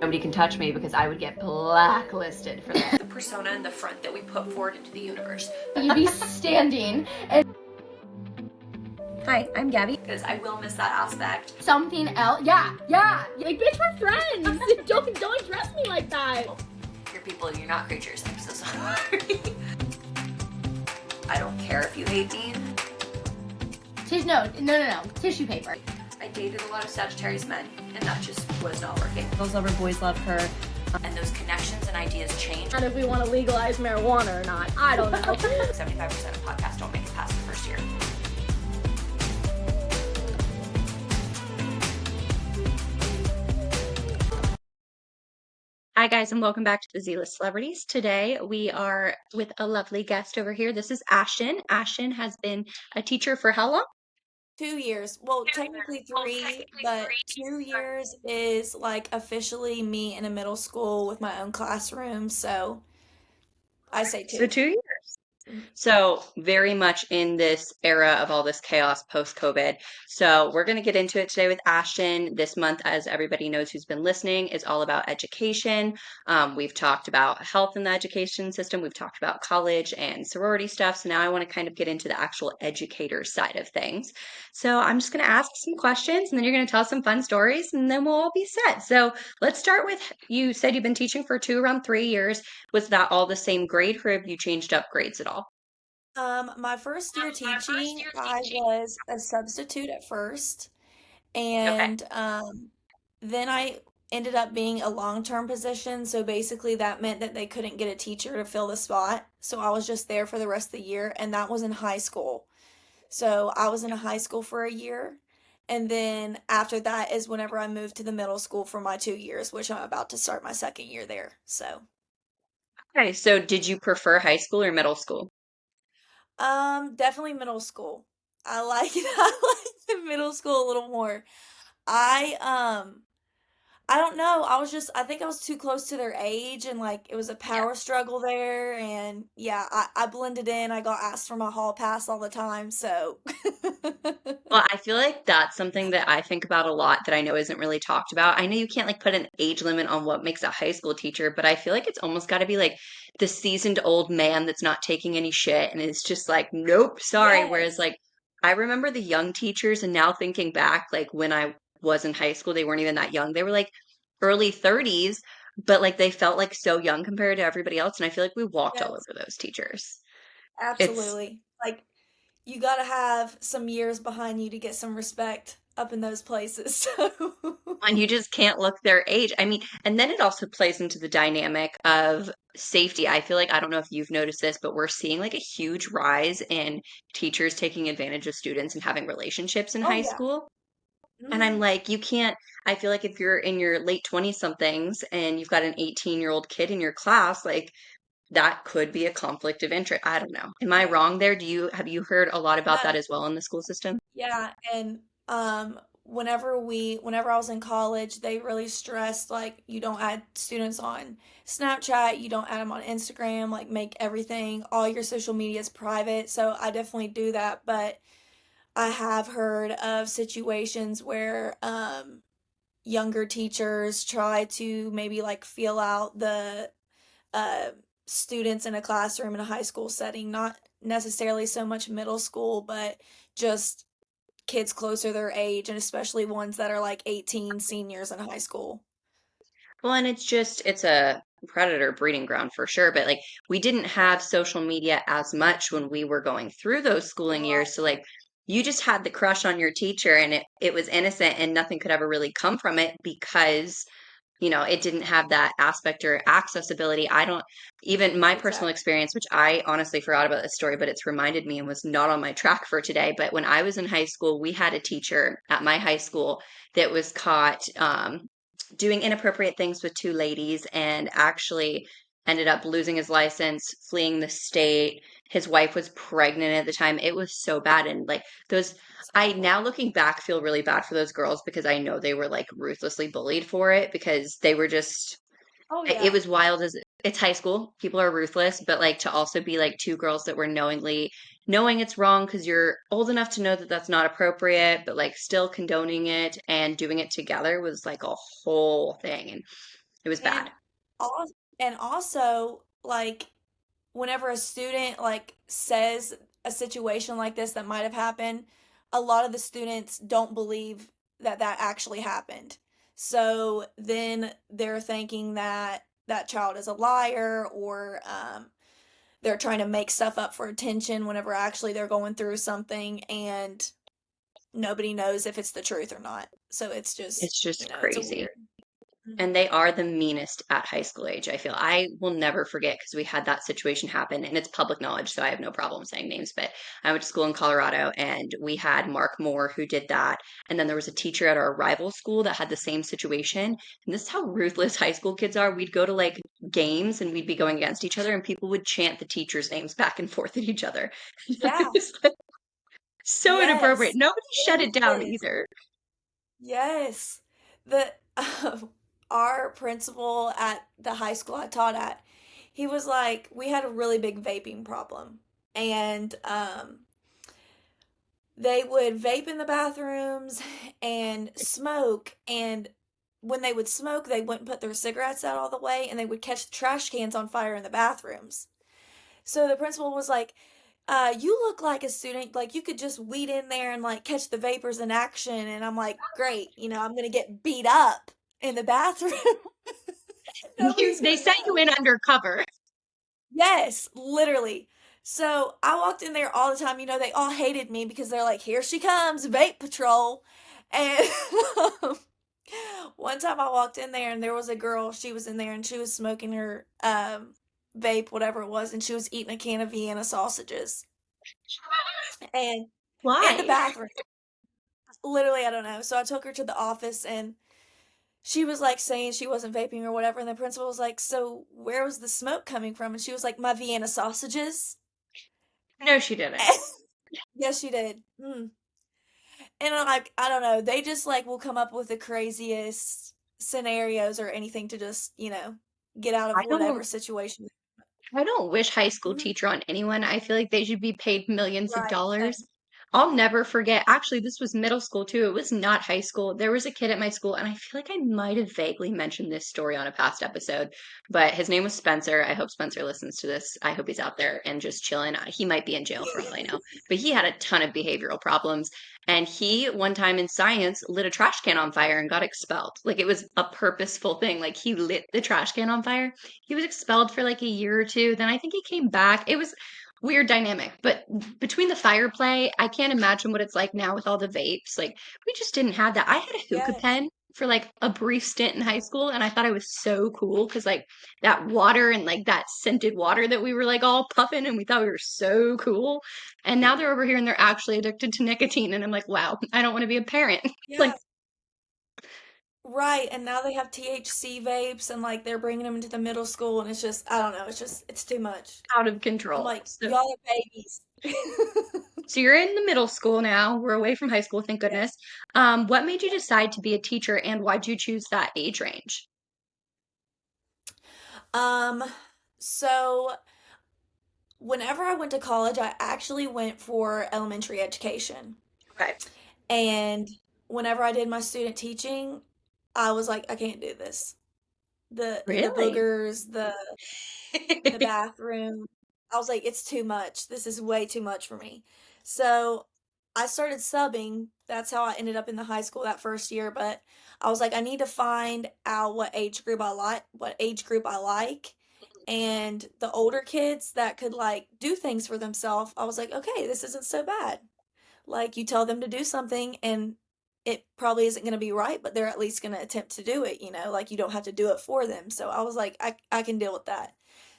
Nobody can touch me because I would get blacklisted for that. The persona in the front that we put forward into the universe. You'd be standing and hi, I'm Gabby. Because I will miss that aspect. Something else. Yeah. Like, bitch, we're friends. don't address me like that. You're people, you're not creatures. I'm so sorry. I don't care if you hate me. No. Tissue paper. I dated a lot of Sagittarius men, and that just was not working. Girls love her, boys love her. And those connections and ideas change. And if we want to legalize marijuana or not, I don't know. 75% of podcasts don't make it past the first year. Hi guys, and welcome back to the Z-List Celebrities. Today we are with a lovely guest over here. This is Ashton. Ashton has been a teacher for how long? 2 years. Well, technically 3, but 2 years is like officially me in a middle school with my own classroom. So I say So 2. 2 years. So very much in this era of all this chaos post-COVID. So we're going to get into it today with Ashton. This month, as everybody knows who's been listening, is all about education. We've talked about health in the education system. We've talked about college and sorority stuff. So now I want to kind of get into the actual educator side of things. So I'm just going to ask some questions and then you're going to tell some fun stories and then we'll all be set. So let's start with, you said you've been teaching for around 3 years. Was that all the same grade or have you changed up grades at all? My first year teaching, I was a substitute at first, Okay. and then I ended up being a long-term position. So basically, that meant that they couldn't get a teacher to fill the spot. So I was just there for the rest of the year, and that was in high school. So I was in a high school for a year. And then after that is whenever I moved to the middle school for my 2 years, which I'm about to start my second year there. So, Okay. So did you prefer high school or middle school? definitely middle school. I like I like the middle school a little more. I I don't know. I think I was too close to their age and like it was a Yeah. power struggle there and yeah, I blended in. I got asked for my hall pass all the time, so Well, I feel like that's something that I think about a lot that I know isn't really talked about. I know you can't like put an age limit on what makes a high school teacher, but I feel like it's almost got to be like the seasoned old man that's not taking any shit and is just like, nope, sorry. Whereas yes. like I remember the young teachers and now thinking back, like when I was in high school, they weren't even that young. They were like early 30s, but like they felt like so young compared to everybody else. And I feel like we walked all Yes. over those teachers. It's Absolutely. Like you got to have some years behind you to get some respect up in those places. So, and you just can't look their age. I mean, and then it also plays into the dynamic of safety. I feel like, I don't know if you've noticed this, but we're seeing like a huge rise in teachers taking advantage of students and having relationships in oh high yeah. school. And I'm Hmm. like, you can't, I feel like if you're in your late 20 somethings and you've got an 18-year-old kid in your class, like that could be a conflict of interest. I don't know. Am I Yeah. wrong there? Have you heard a lot about that No. as well in the school system? Yeah, and whenever I was in college, they really stressed like you don't add students on Snapchat, you don't add them on Instagram, like make everything all your social media is private. So I definitely do that, but I have heard of situations where younger teachers try to maybe like feel out the uh students in a classroom in a high school setting, not necessarily so much middle school, but just kids closer their age and especially ones that are like 18 seniors in high school. Well, and it's a predator breeding ground for sure, but like we didn't have social media as much when we were going through those schooling years. So Right. like you just had the crush on your teacher and it was innocent and nothing could ever really come from it because, it didn't have that aspect or accessibility. I don't even my personal Exactly. experience, which I honestly forgot about this story, but it's reminded me and was not on my track for today. But when I was in high school, we had a teacher at my high school that was caught doing inappropriate things with two ladies and actually ended up losing his license, fleeing the state. His wife was pregnant at the time. It was so bad. And like those, It's I awful. now looking back feel really bad for those girls because I know they were like ruthlessly bullied for it because they were just Oh it yeah. was wild as it's high school. People are ruthless, but like to also be like two girls that were knowing it's wrong because you're old enough to know that that's not appropriate, but like still condoning it and doing it together was like a whole thing. And It was And bad. also, like, whenever a student like says a situation like this that might have happened, a lot of the students don't believe that that actually happened. So then they're thinking that that child is a liar, or they're trying to make stuff up for attention whenever actually they're going through something, and nobody knows if it's the truth or not. So it's just, It's just it's a crazy. weird. And they are the meanest at high school age, I feel. I will never forget because we had that situation happen, and it's public knowledge, so I have no problem saying names. But I went to school in Colorado, and we had Mark Moore who did that. And then there was a teacher at our rival school that had the same situation. And this is how ruthless high school kids are. We'd go to like games and we'd be going against each other, and people would chant the teachers' names back and forth at each other. Yeah. It's like so inappropriate. Yes. Nobody shut it It down is. either. Yes. The our principal at the high school I taught at, he was like, we had a really big vaping problem. And they would vape in the bathrooms and smoke, and when they would smoke, they wouldn't put their cigarettes out all the way, and they would catch the trash cans on fire in the bathrooms. So the principal was like, you look like a student, like you could just weed in there and like catch the vapors in action. And I'm like, great, I'm gonna get beat up in the bathroom. Nobody's They gonna sent you know. in undercover. Yes, literally. So I walked in there all the time. They all hated me because they're like, here she comes, vape patrol. And one time I walked in there and there was a girl, she was in there and she was smoking her vape, whatever it was, and she was eating a can of Vienna sausages. And in the Why? bathroom. Literally, I don't know. So I took her to the office and she was like saying she wasn't vaping or whatever. And the principal was like, so where was the smoke coming from? And she was like, my Vienna sausages. No, she didn't. Yes, she did. And I'm like, I don't know. They just like will come up with the craziest scenarios or anything to just, get out of I whatever don't situation. I don't wish high school Mhm. teacher on anyone. I feel like they should be paid millions of Right. dollars. I'll never forget. Actually, this was middle school too. It was not high school. There was a kid at my school, and I feel like I might have vaguely mentioned this story on a past episode, but his name was Spencer. I hope Spencer listens to this. I hope he's out there and just chilling. He might be in jail for all I know, but he had a ton of behavioral problems. And he, one time in science, lit a trash can on fire and got expelled. Like it was a purposeful thing. Like he lit the trash can on fire. He was expelled for like a year or two. Then I think he came back. It was weird dynamic. But between the fire play, I can't imagine what it's like now with all the vapes. Like we just didn't have that. I had a hookah Yes. pen for like a brief stint in high school, and I thought I was so cool because like that water and like that scented water that we were like all puffing, and we thought we were so cool. And now they're over here and they're actually addicted to nicotine, and I'm like, wow, I don't want to be a parent. Yeah. Like Right. And now they have THC vapes and like they're bringing them into the middle school, and it's just, I don't know. It's too much. out of I'm control. like, y'all are babies. So you're in the middle school now. We're away from high school, thank Yes. goodness. What made you decide to be a teacher, and why'd you choose that age range? Um, so whenever I went to college, I actually went for elementary education. Okay. And whenever I did my student teaching, I was like, I can't do this. The Really? boogers, the bathroom. I was like, it's too much. This is way too much for me. So I started subbing. That's how I ended up in the high school that first year. But I was like, I need to find out what age group I like. And the older kids that could like do things for themselves, I was like, okay, this isn't so bad. Like you tell them to do something and it probably isn't going to be right, but they're at least going to attempt to do it, like you don't have to do it for them. So I was like, I can deal with that.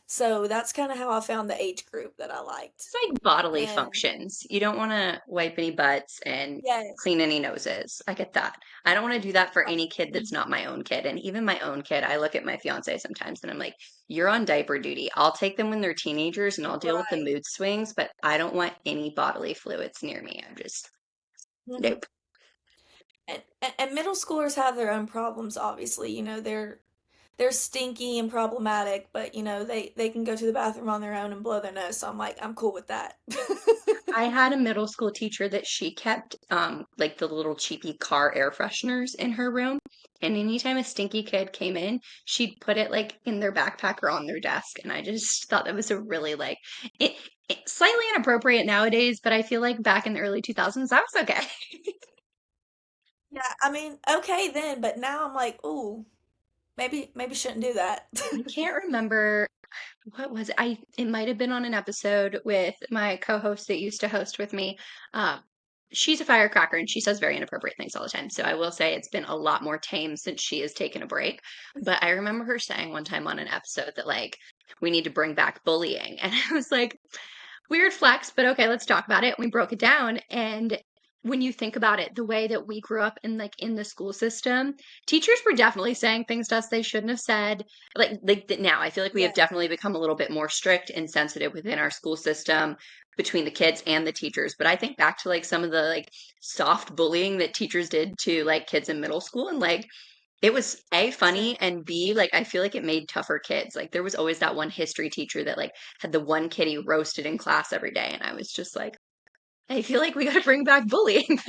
So that's kind of how I found the age group that I liked. It's like bodily And functions. You don't want to wipe any butts and yes. clean any noses. I get that. I don't want to do that for any kid Right. that's not my own kid. And even my own kid, I look at my fiance sometimes and I'm like, you're on diaper duty. I'll take them when they're teenagers and I'll deal with the Right. mood swings, but I don't want any bodily fluids near me. I'm just, Mhm. nope. And middle schoolers have their own problems, obviously. They're stinky and problematic, but they can go to the bathroom on their own and blow their nose. So I'm like, I'm cool with that. I had a middle school teacher that she kept like the little cheapy car air fresheners in her room. And anytime a stinky kid came in, she'd put it like in their backpack or on their desk. And I just thought that was a really like it, slightly inappropriate nowadays, but I feel like back in the early 2000s, that was okay. Yeah, I mean, okay then, but now I'm like, ooh, maybe shouldn't do that. I can't remember what was it? It might have been on an episode with my co-host that used to host with me. Um, she's a firecracker and she says very inappropriate things all the time. So I will say it's been a lot more tame since she has taken a break. But I remember her saying one time on an episode that like we need to bring back bullying. And I was like, weird flex, but okay, let's talk about it. We broke it down. And when you think about it, the way that we grew up in in the school system, teachers were definitely saying things to us they shouldn't have said. Now, I feel like we Yeah, have definitely become a little bit more strict and sensitive within our school system between the kids and the teachers. But I think back to like some of the like soft bullying that teachers did to like kids in middle school, and like it was A, sure. funny, and B, like I feel like it made tougher kids. Like there was always that one history teacher that like had the one kid he roasted in class every day. And I was just like, I feel like we got to bring back bullying.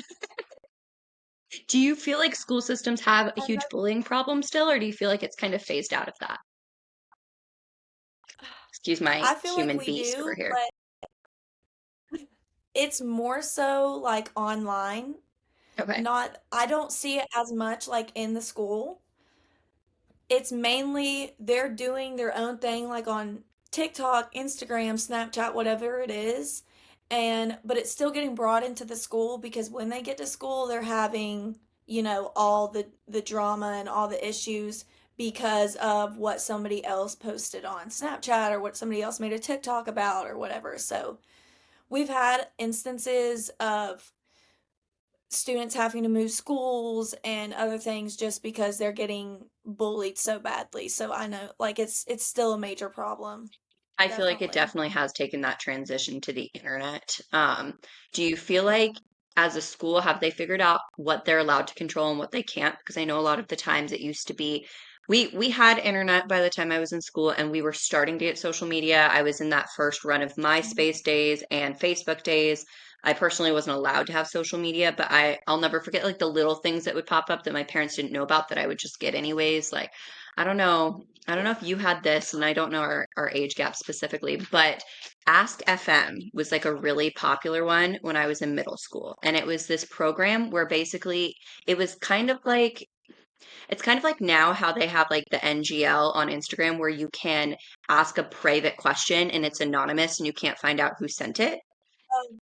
Do you feel like school systems have a I huge know. bullying problem still, or do you feel like it's kind of phased out of that? Excuse my I feel like human we beast over do, here. but it's more so like online. Okay. Not, I don't see it as much like in the school. It's mainly they're doing their own thing like on TikTok, Instagram, Snapchat, whatever it is. And but it's still getting brought into the school because when they get to school, they're having, all the drama and all the issues because of what somebody else posted on Snapchat or what somebody else made a TikTok about or whatever. So, we've had instances of students having to move schools and other things just because they're getting bullied so badly. So I know like it's still a major problem. I feel like it Definitely. definitely has taken that transition to the internet. Do you feel like as a school, have they figured out what they're allowed to control and what they can't? Because I know a lot of the times it used to be we had internet by the time I was in school and we were starting to get social media. I was in that first run of MySpace days and Facebook days. I personally wasn't allowed to have social media, but I'll never forget like the little things that would pop up that my parents didn't know about that I would just get anyways. Like I don't know. I don't know if you had this, and I don't know our age gap specifically, but Ask FM was like a really popular one when I was in middle school. And it was this program where basically it was kind of like it's kind of like now how they have like the NGL on Instagram where you can ask a private question and it's anonymous and you can't find out who sent it. Um,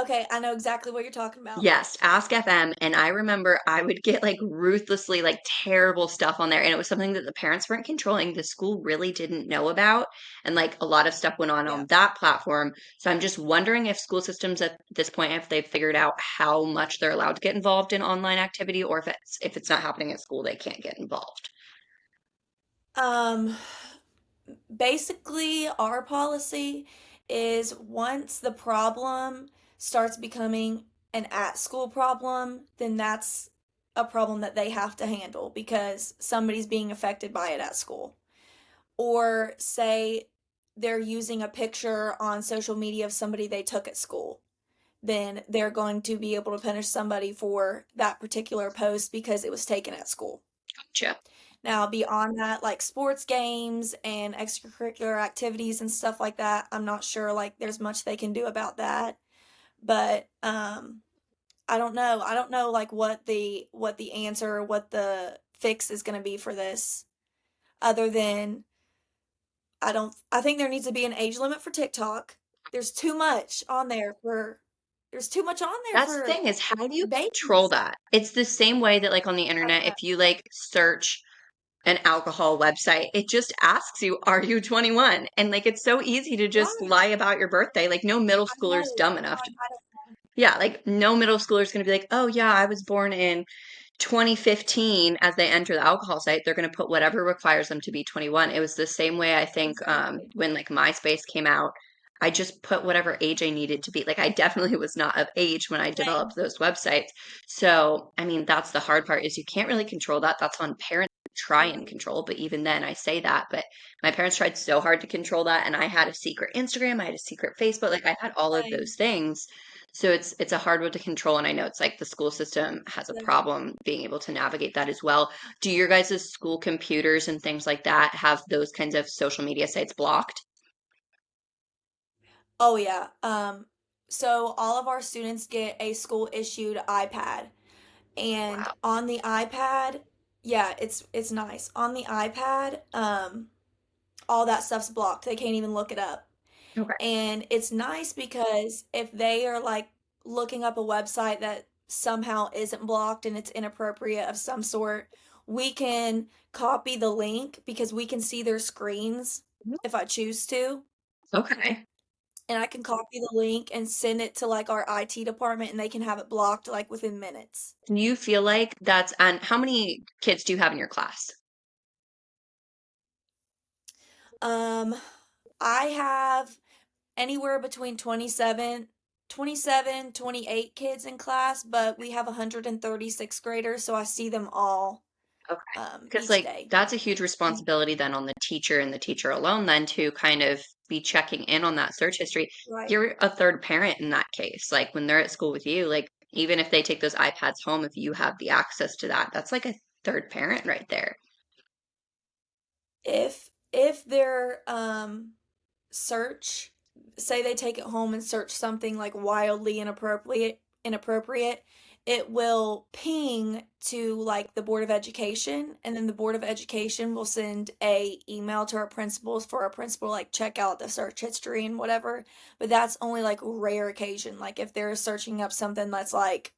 okay, I know exactly what you're talking about. Yes, Ask FM. And I remember I would get like ruthlessly like terrible stuff on there. And it was something that the parents weren't controlling. The school really didn't know about. And like a lot of stuff went Yeah. on that platform. So I'm just wondering if school systems at this point, if they've figured out how much they're allowed to get involved in online activity, or if it's not happening at school, they can't get involved. Um Basically our policy is once the problem starts becoming an at school problem, then that's a problem that they have to handle because somebody's being affected by it at school. Or say they're using a picture on social media of somebody they took at school, then they're going to be able to punish somebody for that particular post because it was taken at school. Gotcha. Now, beyond that, like sports games and extracurricular activities and stuff like that, I'm not sure like there's much they can do about that. But I don't know. I don't know like what the answer or what the fix is going to be for this other than I think there needs to be an age limit for TikTok. There's too much on there for there's too much on there That's the for thing is how do you control babies. that? It's the same way that like on the I don't internet, know. if you like search an alcohol website, it just asks you, are you 21? And like it's so easy to just Right. lie about your birthday. Like no middle I schooler's know. dumb I'm enough to, like, I don't yeah, like no middle schooler's going to be like, oh yeah, I was born in 2015 as they enter the alcohol site, they're going to put whatever requires them to be 21. It was the same way I think exactly. when like MySpace came out, I just put whatever age I needed to be. Like I definitely was not of age when I Same. developed those websites. So, I mean, that's the hard part is you can't really control that. That's on parents to try and Right. control. But even then I say that, but my parents tried so hard to control that and I had a secret Instagram, I had a secret Facebook, like I had all of Same. those things. So it's a hard one to control, and I know it's like the school system has a Yeah. problem being able to navigate that as well. Do your guys' school computers and things like that have those kinds of social media sites blocked? Oh yeah. So all of our students get a school issued iPad. And Wow. on the iPad, yeah, it's nice. On the iPad, all that stuff's blocked. They can't even look it up. Okay. And it's nice because if they are like looking up a website that somehow isn't blocked and it's inappropriate of some sort, we can copy the link because we can see their screens if I choose to. Okay. And I can copy the link and send it to like our IT department and they can have it blocked like within minutes. Do you feel like that's and how many kids do you have in your class? Um, I have anywhere between 28 kids in class, but we have 136 graders, so I see them all Okay. Because each like day. that's a huge Mm. responsibility then on the teacher and the teacher alone then to kind of be checking in on that search history. Right. You're a third parent in that case. Like when they're at school with you, like even if they take those iPads home, if you have the access to that, that's like a third parent right there. If their search, say they take it home and search something like wildly inappropriate, it will ping to like the Board of Education, and then the Board of Education will send a email to our principals for our principal like check out the search history and whatever. But that's only like rare occasion. Like if they're searching up something that's like,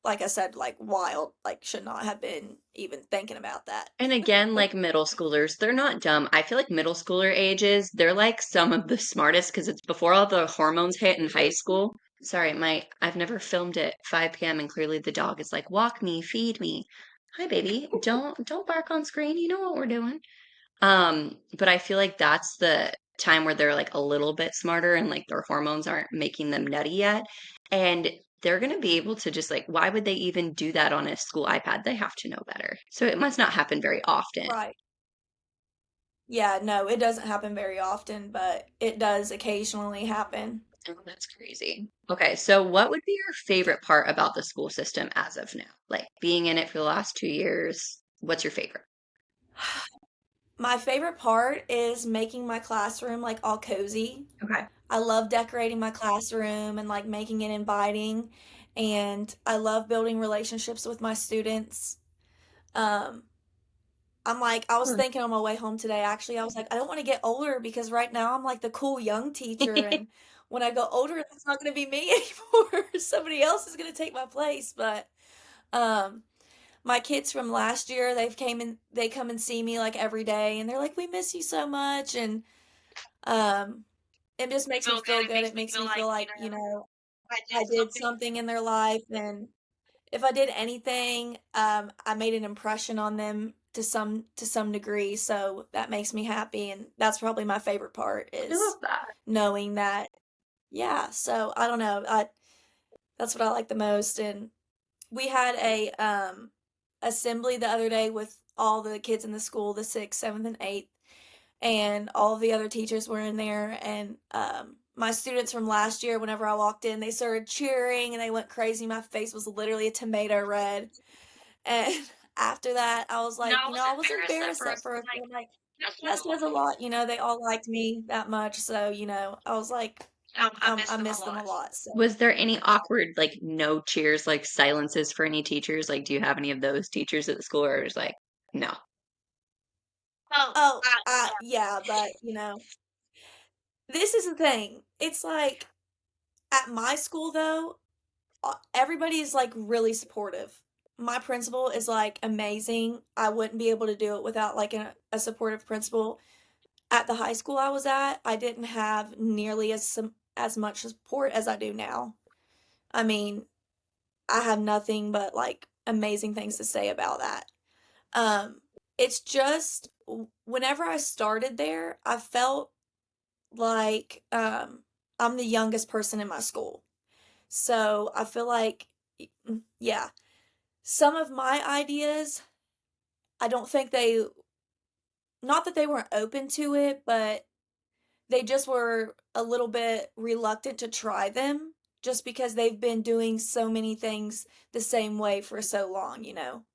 like I said, like wild, like should not have been even thinking about that. And again, like middle schoolers, they're not dumb. I feel like middle schooler ages, they're like some of the smartest because it's before all the hormones hit in high school. Sorry, I've never filmed at 5 p.m. and clearly the dog is like, walk me, feed me. Hi, baby. Don't bark on screen. You know what we're doing. But I feel like that's the time where they're like a little bit smarter and like their hormones aren't making them nutty yet. And they're going to be able to just like, why would they even do that on a school iPad? They have to know better. So it must not happen very often. Right. Yeah, no, it doesn't happen very often, but it does occasionally happen. Oh, that's crazy. Okay, so what would be your favorite part about the school system as of now? Like being in it for the last 2 years, what's your favorite? My favorite part is making my classroom like all cozy. Okay. I love decorating my classroom and like making it inviting, and I love building relationships with my students. Um, I was Hmm. thinking on my way home today, actually, I was like, I don't want to get older because right now I'm like the cool young teacher, and when I go older, it's not going to be me anymore. Somebody else is going to take my place. But um, my kids from last year, they come and see me like every day, and they're like, we miss you so much, and um, it just makes me feel good. It makes me feel like, I did something in their life, and if I did anything, I made an impression on them to some degree, so that makes me happy, and that's probably my favorite part I love is that. knowing that. Yeah, so I don't know. That's what I like the most. And we had a assembly the other day with all the kids in the school, the sixth, seventh, and eighth, and all of the other teachers were in there, and my students from last year, whenever I walked in, they started cheering and they went crazy. My face was literally a tomato red. And after that, I was like, I was embarrassed at first, but I'm like, that says a lot. They all liked me that much. So, I was like, I miss them a lot. So, Was there any awkward, like, no cheers, like silences for any teachers? Like, do you have any of those teachers at the school or is like, no? oh, yeah, but, this is the thing. It's like at my school, though, everybody is like really supportive. My principal is like amazing. I wouldn't be able to do it without like a supportive principal. At the high school I was at, I didn't have nearly as much support as I do now. I mean, I have nothing but like amazing things to say about that. Um, it's just whenever I started there, I felt like I'm the youngest person in my school. So I feel like, yeah, some of my ideas, I don't think not that they weren't open to it, but they just were a little bit reluctant to try them. just because they've been doing so many things the same way for so long, you know?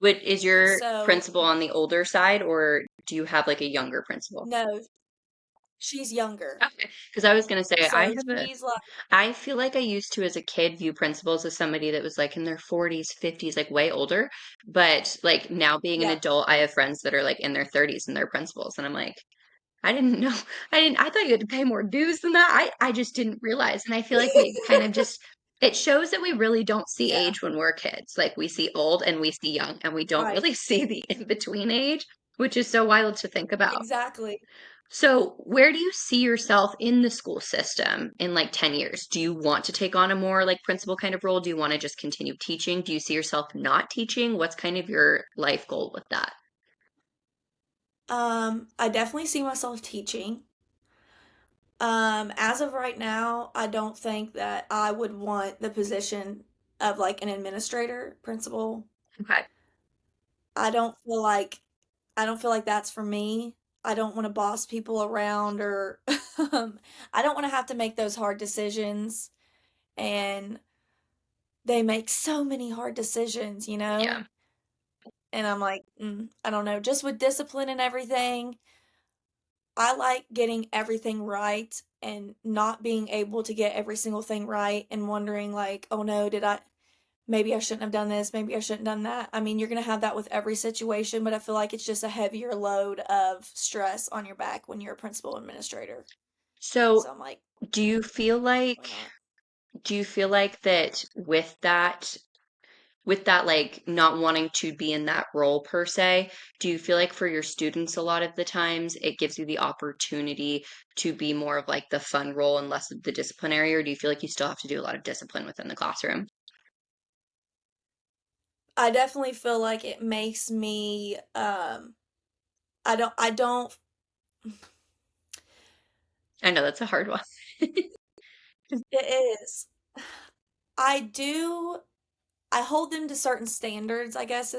Is your So, principal on the older side, or do you have like a younger principal? no, she's younger. Okay, because I was gonna say So she's like, I feel like I used to as a kid view principals as somebody that was like in their 40s, 50s, like way older. But like now being an yeah, adult, I have friends that are like in their 30s and they're principals, and I'm like, I didn't know. I thought you had to pay more dues than that. I just didn't realize. And I feel like we kind of just it shows that we really don't see yeah, age when we're kids. Like we see old and we see young and we don't right, really see the in between age, which is so wild to think about. exactly. So, where do you see yourself in the school system in like 10 years? Do you want to take on a more like principal kind of role? Do you want to just continue teaching? Do you see yourself not teaching? What's kind of your life goal with that? I definitely see myself teaching. As of right now, I don't think that I would want the position of like an administrator, principal. Okay. I don't feel like I don't feel like that's for me. I don't want to boss people around or I don't want to have to make those hard decisions and they make so many hard decisions, you Yeah. know? And I'm like, I don't know, just with discipline and everything, I like getting everything right and not being able to get every single thing right and wondering like, "Oh no, did I maybe I shouldn't have done this, maybe I shouldn't have done that." I mean, you're going to have that with every situation, but I feel like it's just a heavier load of stress on your back when you're a principal administrator. So, So I'm like, do you feel why like not? that with that like not wanting to be in that role per se, do you feel like for your students a lot of the times it gives you the opportunity to be more of like the fun role and less of the disciplinary, or do you feel like you still have to do a lot of discipline within the classroom? I definitely feel like it makes me I don't I know that's a hard one. it is. I do I hold them to certain standards, I guess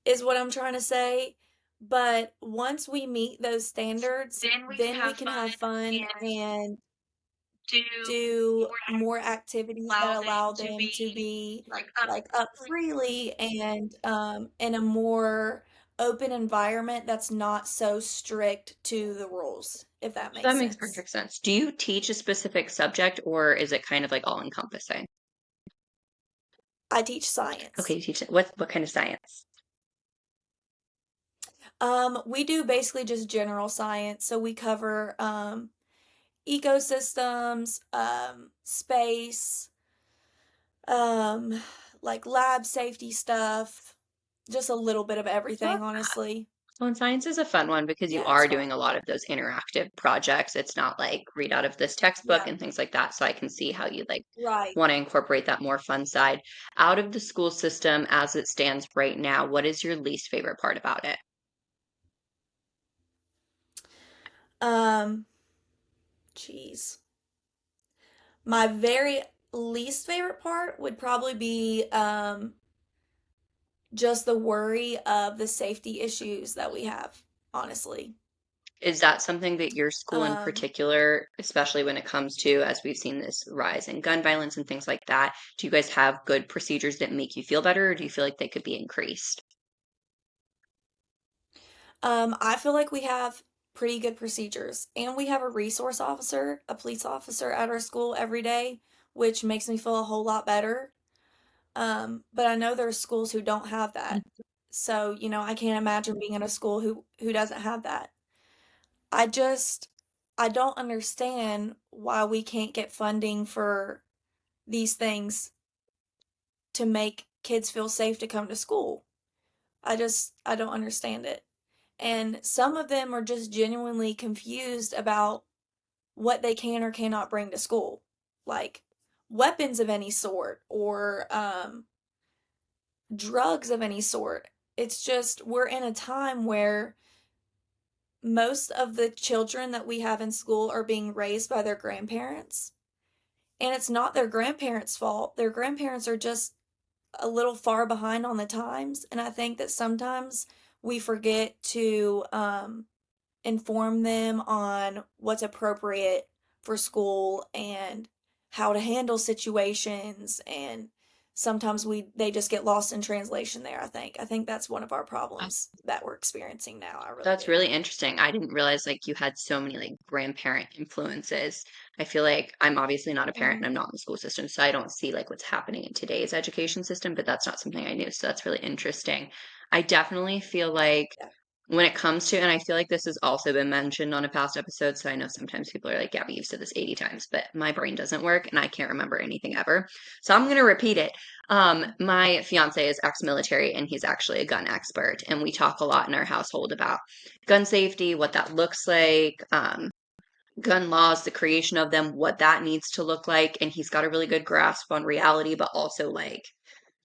is what I'm trying to say. But once we meet those standards, Then we can then we have can fun have fun and and do do more more activities that allow them allow to them to be be like up. like up freely and in a more open environment that's not so strict to the rules, if that makes That makes sense. perfect sense. Do you teach a specific subject or is it kind of like all encompassing? I teach Okay, science. you teach what kind of science? We do basically just general science. So we cover ecosystems, space, um, like lab safety stuff, just a little bit of everything, honestly. Well, and science is a fun one because you Yeah, it's are fun. doing a lot of those interactive projects. It's not like read out of this textbook Yeah, and things like that. So I can see how you like right. want to incorporate that more fun side. Out of the school system as it stands right now, what is your least favorite part about it? Um, Jeez. My very least favorite part would probably be just the worry of the safety issues that we have, honestly. Is that something that your school in Um, particular, especially when it comes to, as we've seen this rise in gun violence and things like that, do you guys have good procedures that make you feel better, or do you feel like they could be increased? I feel like we have pretty good procedures, and we have a resource officer, a police officer at our school every day, which makes me feel a whole lot better. But I know there's schools who don't have that. So, you know, I can't imagine being in a school who doesn't have that. I just I don't understand why we can't get funding for these things to make kids feel safe to come to school. I don't understand it. And some of them are just genuinely confused about what they can or cannot bring to school. Like weapons of any sort or drugs of any sort. It's just we're in a time where most of the children that we have in school are being raised by their grandparents. And it's not their grandparents' fault. Their grandparents are just a little far behind on the times. And I think that sometimes we forget to inform them on what's appropriate for school and how to handle situations, and sometimes they just get lost in translation there. I think that's one of our problems that we're experiencing now. I really That's do. really interesting. I didn't realize like you had so many like grandparent influences. I feel like I'm obviously not a parent and Mhm. I'm not in the school system, so I don't see like what's happening in today's education system, but that's not something I knew. So that's really interesting. I definitely feel like Yeah. when it comes to, and I feel like this has also been mentioned on a past episode, so I know sometimes people are like, yeah, but you've said this 80 times, but my brain doesn't work and I can't remember anything ever. So I'm going to repeat it. My fiance is ex-military and he's actually a gun expert, and we talk a lot in our household about gun safety, what that looks like, gun laws, the creation of them, what that needs to look like, and he's got a really good grasp on reality, but also like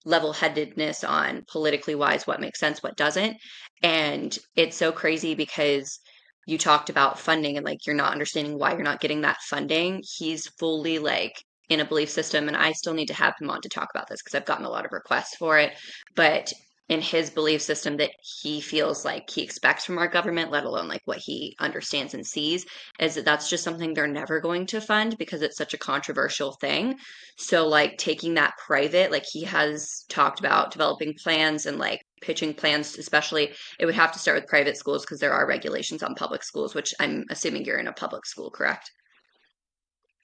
level-headedness on politically wise what makes sense, what doesn't. And it's so crazy because you talked about funding and like you're not understanding why you're not getting that funding. He's fully like in a belief system, and I still need to have him on to talk about this because I've gotten a lot of requests for it. But in his belief system that he feels like he expects from our government, let alone like what he understands and sees, is that that's just something they're never going to fund because it's such a controversial thing. So like taking that private, like he has talked about developing plans and like pitching plans, especially it would have to start with private schools because there are regulations on public schools, which I'm assuming you're in a public school, correct?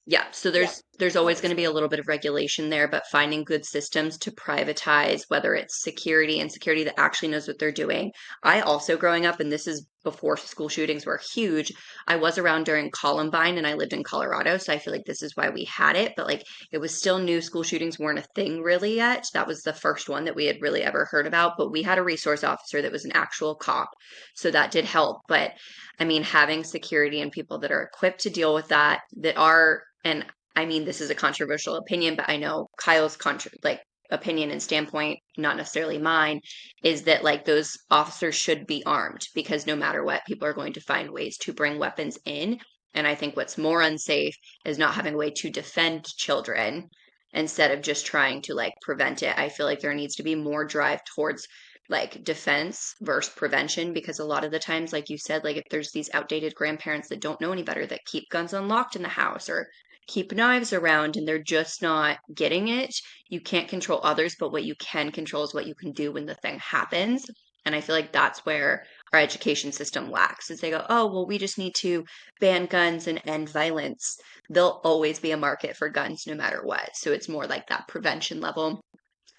Yeah, so Yeah. there's always Public going to be a school. little bit of regulation there, but finding good systems to privatize, whether it's security and security that actually knows what they're doing. I also growing up, and this is before school shootings were huge, I was around during Columbine and I lived in Colorado, so I feel like this is why we had it, but like it was still new. School shootings weren't a thing really yet. That was the first one that we had really ever heard about, but we had a resource officer that was an actual cop. So that did help, but I mean, having security and people that are equipped to deal with that, that are, and I mean, this is a controversial opinion, but I know Kyle's like opinion and standpoint, not necessarily mine, is that like those officers should be armed because no matter what, people are going to find ways to bring weapons in. And I think what's more unsafe is not having a way to defend children instead of just trying to like prevent it. I feel like there needs to be more drive towards like defense versus prevention because a lot of the times, like you said, like if there's these outdated grandparents that don't know any better that keep guns unlocked in the house or keep knives around and they're just not getting it, you can't control others, but what you can control is what you can do when the thing happens. And I feel like that's where our education system lacks is they go, oh, well, we just need to ban guns and end violence. There'll always be a market for guns no matter what. So it's more like that prevention level.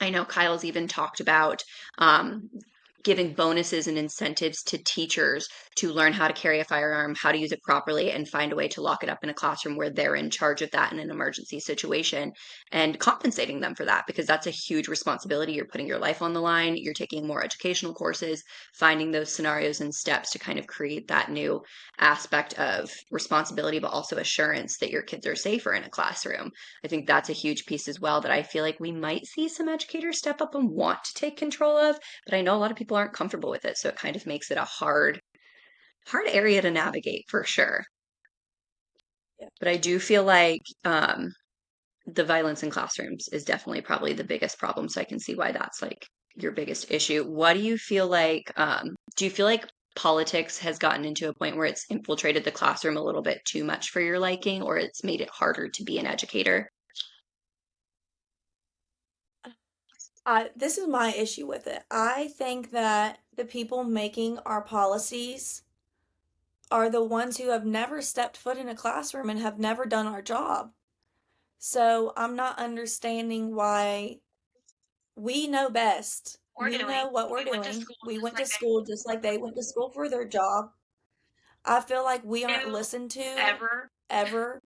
I know Kyle's even talked about um, giving bonuses and incentives to teachers to learn how to carry a firearm, how to use it properly, and find a way to lock it up in a classroom where they're in charge of that in an emergency situation and compensating them for that because that's a huge responsibility. You're putting your life on the line, you're taking more educational courses, finding those scenarios and steps to kind of create that new aspect of responsibility, but also assurance that your kids are safer in a classroom. I think that's a huge piece as well that I feel like we might see some educators step up and want to take control of, but I know a lot of people aren't comfortable with it, so it kind of makes it a hard area to navigate for sure. Yeah. But I do feel like the violence in classrooms is definitely probably the biggest problem, so I can see why that's like your biggest issue. What do you feel like do you feel like politics has gotten into a point where it's infiltrated the classroom a little bit too much for your liking, or it's made it harder to be an educator? This is my issue with it. I think that the people making our policies are the ones who have never stepped foot in a classroom and have never done our job. So I'm not understanding why we know best. We know what we're doing. We went to school just like they went to school for their job. I feel like we aren't listened to ever.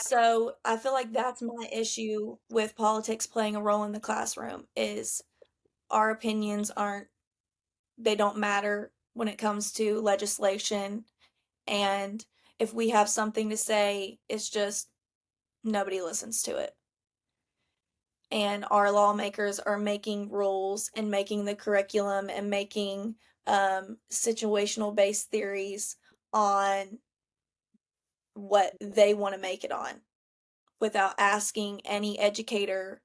So I feel like that's my issue with politics playing a role in the classroom is our opinions aren't they don't matter when it comes to legislation, and if we have something to say, it's just nobody listens to it. And our lawmakers are making rules and making the curriculum and making situational based theories on what they want to make it on without asking any educator,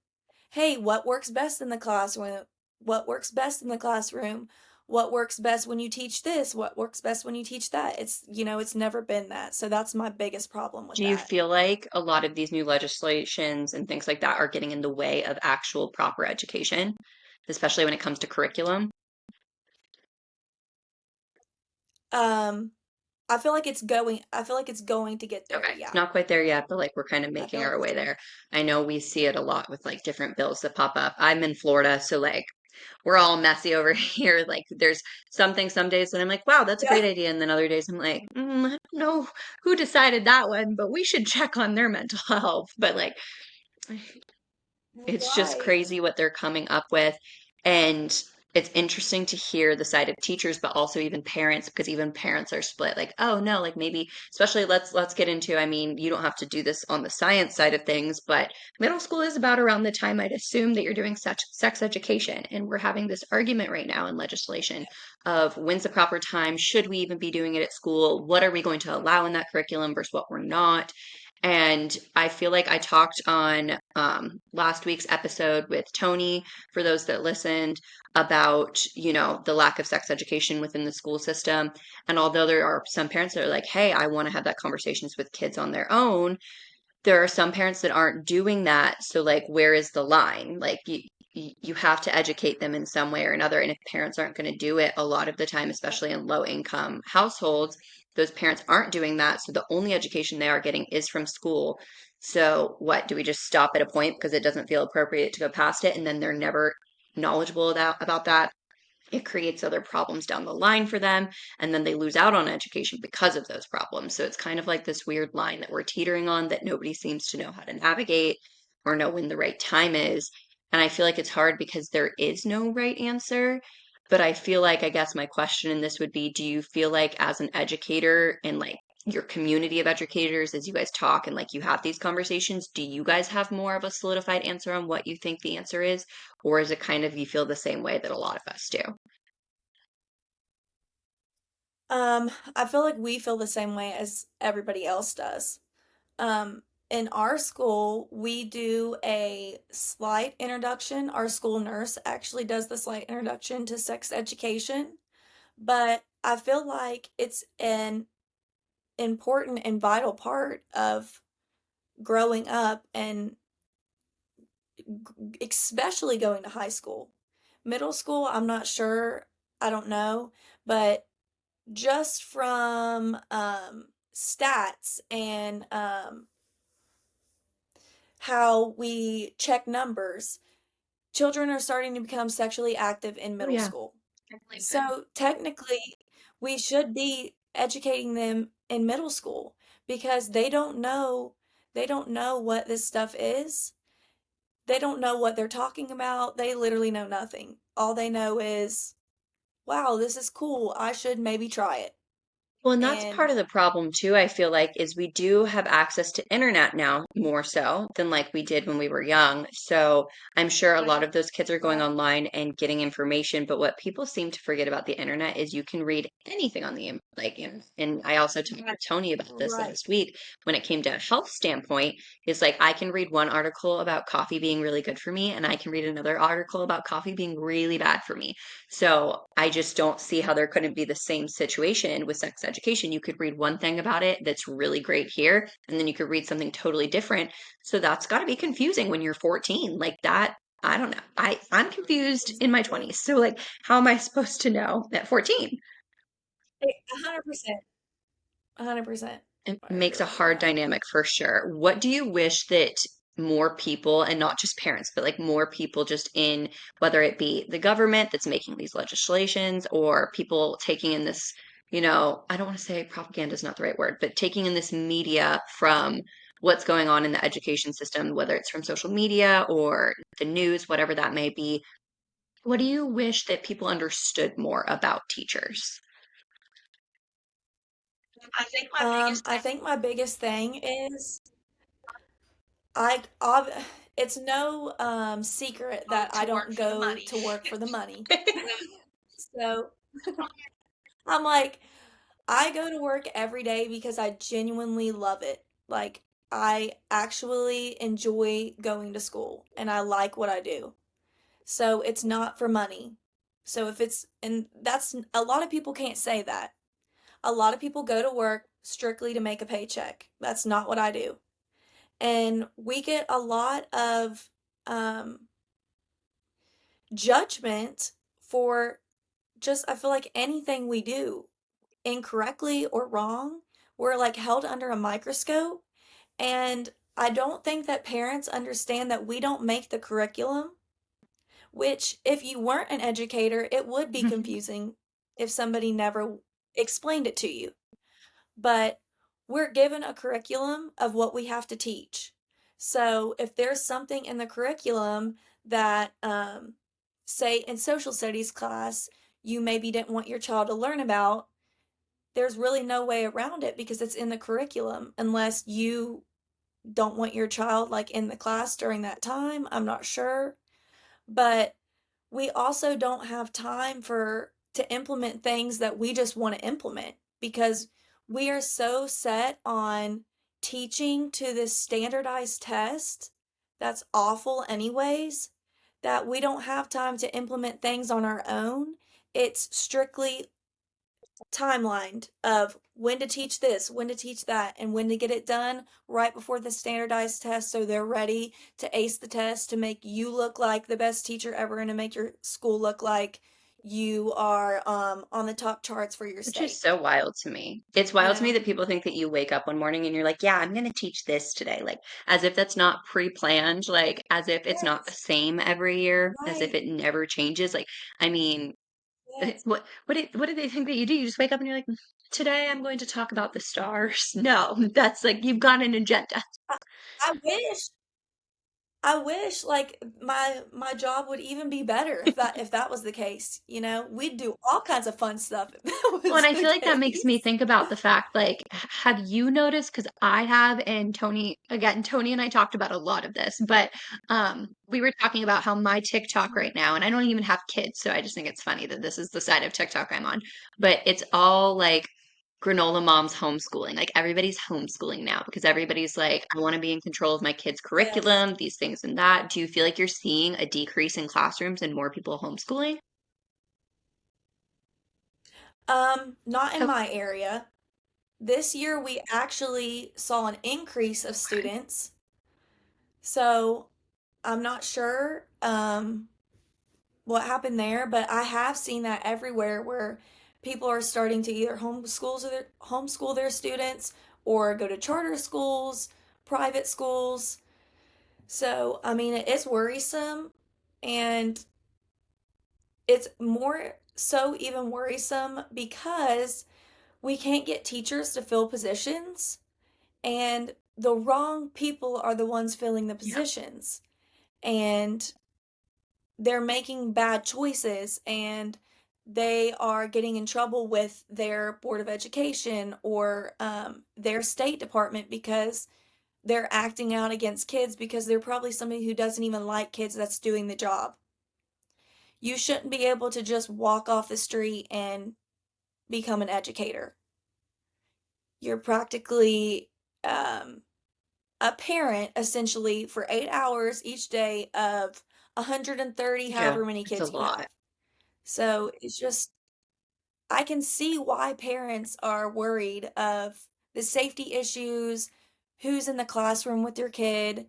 hey, what works best in the classroom? What works best in the classroom? what works best when you teach this, what works best when you teach that. It's never been that. So that's my biggest problem with Do you that. feel like a lot of these new legislations and things like that are getting in the way of actual proper education, especially when it comes to curriculum? Um, I feel like it's going to get there. Okay, Yeah. not quite there yet, but like we're kind of I feel making like our it's way going. there. I know we see it a lot with like different bills that pop up. I'm in Florida, so like we're all messy over here. Like there's something some days that I'm like, wow, that's a Yeah. great idea. And then other days I'm like, I don't know who decided that one, but we should check on their mental health. But like it's just Right. crazy what they're coming up with. And it's interesting to hear the side of teachers, but also even parents, because even parents are split. Like, oh no, like maybe, especially let's get into, I mean, you don't have to do this on the science side of things, but middle school is about around the time I'd assume that you're doing such sex education. And we're having this argument right now in legislation of when's the proper time? Should we even be doing it at school? What are we going to allow in that curriculum versus what we're not? And I feel like I talked on last week's episode with Tony, for those that listened, about, the lack of sex education within the school system. And although there are some parents that are like, hey, I want to have that conversations with kids on their own, there are some parents that aren't doing that. So like, where is the line? Like you have to educate them in some way or another. And if parents aren't going to do it a lot of the time, especially in low income households, those parents aren't doing that. So the only education they are getting is from school. So what, do we just stop at a point because it doesn't feel appropriate to go past it? And then they're never knowledgeable about that. It creates other problems down the line for them, and then they lose out on education because of those problems. So it's kind of like this weird line that we're teetering on that nobody seems to know how to navigate or know when the right time is. And I feel like it's hard because there is no right answer. But I feel like, I guess my question in this would be, do you feel like as an educator and like your community of educators, as you guys talk and like you have these conversations, do you guys have more of a solidified answer on what you think the answer is? Or is it kind of you feel the same way that a lot of us do? I feel like we feel the same way as everybody else does. In our school, we do a slight introduction. Our school nurse actually does the slight introduction to sex education, but I feel like it's an important and vital part of growing up and especially going to high school. Middle school, I'm not sure. I don't know, but just from stats and how we check numbers, children are starting to become sexually active in Oh middle yeah. school. I believe it. So technically, we should be educating them in middle school because they don't know what this stuff is. They don't know what they're talking about. They literally know nothing. All they know is, wow, this is cool. I should maybe try it. Well, and that's And part of the problem too, I feel like, is we do have access to internet now more so than like we did when we were young. So I'm sure a lot of those kids are going right, online and getting information, but what people seem to forget about the internet is you can read anything on the like, and I also talked to Tony about this right. last week when it came to a health standpoint, is like I can read one article about coffee being really good for me, and I can read another article about coffee being really bad for me. So I just don't see how there couldn't be the same situation with sex education. You could read one thing about it that's really great here, and then you could read something totally different. So that's got to be confusing when you're 14. Like that, I don't know. I'm confused in my Exactly. 20s. So like how am I supposed to know at 14? 100%. 100%. It You're makes a right on hard that. dynamic for sure. What do you wish that more people, and not just parents, but like more people just in, whether it be the government that's making these legislations or people taking in this, I don't want to say propaganda is not the right word, but taking in this media from what's going on in the education system, whether it's from social media or the news, whatever that may be. What do you wish that people understood more about teachers? I think my biggest I thing think my biggest thing is I ob it's no secret that I to work don't for the go money. to work for the money. So I'm like, I go to work every day because I genuinely love it. Like, I actually enjoy going to school and I like what I do. So it's not for money. So if it's, and that's, a lot of people can't say that. A lot of people go to work strictly to make a paycheck. That's not what I do. And we get a lot of um, judgment for just, I feel like anything we do incorrectly or wrong, we're like held under a microscope. And I don't think that parents understand that we don't make the curriculum, which, if you weren't an educator, it would be confusing if somebody never explained it to you. But we're given a curriculum of what we have to teach. So if there's something in the curriculum that, say, in social studies class, you maybe didn't want your child to learn about, there's really no way around it because it's in the curriculum unless you don't want your child like in the class during that time. I'm not sure. But we also don't have time for to implement things that we just want to implement because we are so set on teaching to this standardized test that's awful anyways that we don't have time to implement things on our own. It's strictly timelined of when to teach this, when to teach that, and when to get it done right before the standardized test so they're ready to ace the test to make you look like the best teacher ever and to make your school look like you are on the top charts for your Which is state. so wild to me. It's You wild to me know? that people think that you wake up one morning and you're like, yeah, I'm going to teach this today. Like, as if that's not pre-planned, like, as if it's not the Yes. same every year, as if Right. it never changes. Like, I mean, Yes. what do they think that you do? You just wake up and you're like, today I'm going to talk about the stars. No, that's like you've got an agenda. I, I wish. I wish like my job would even be better if that was the case, you know? We'd do all kinds of fun stuff if that Well, and was I the feel like that makes me case. think about the fact, like, have you noticed? Because I have, and Tony, again, Tony and I talked about a lot of this, but we were talking about how my TikTok right now, and I don't even have kids, so I just think it's funny that this is the side of TikTok I'm on, but it's all like granola moms homeschooling. Like everybody's homeschooling now because everybody's like, I want to be in control of my kids' Yes. curriculum, these things and that. Do you feel like you're seeing a decrease in classrooms and more people homeschooling? Not in Okay. my area. This year we actually saw an increase of students. So I'm not sure what happened there, but I have seen that everywhere where people are starting to either homeschool their students or go to charter schools, private schools. So, I mean, it is worrisome and it's more so even worrisome because we can't get teachers to fill positions and the wrong people are the ones filling the Yeah. positions and they're making bad choices and they are getting in trouble with their board of education or their state department because they're acting out against kids because they're probably somebody who doesn't even like kids that's doing the job. You shouldn't be able to just walk off the street and become an educator. You're practically um, a parent essentially for 8 hours each day of 130, Yeah, however many it's a kids you lot. have. So it's just, I can see why parents are worried of the safety issues, who's in the classroom with your kid,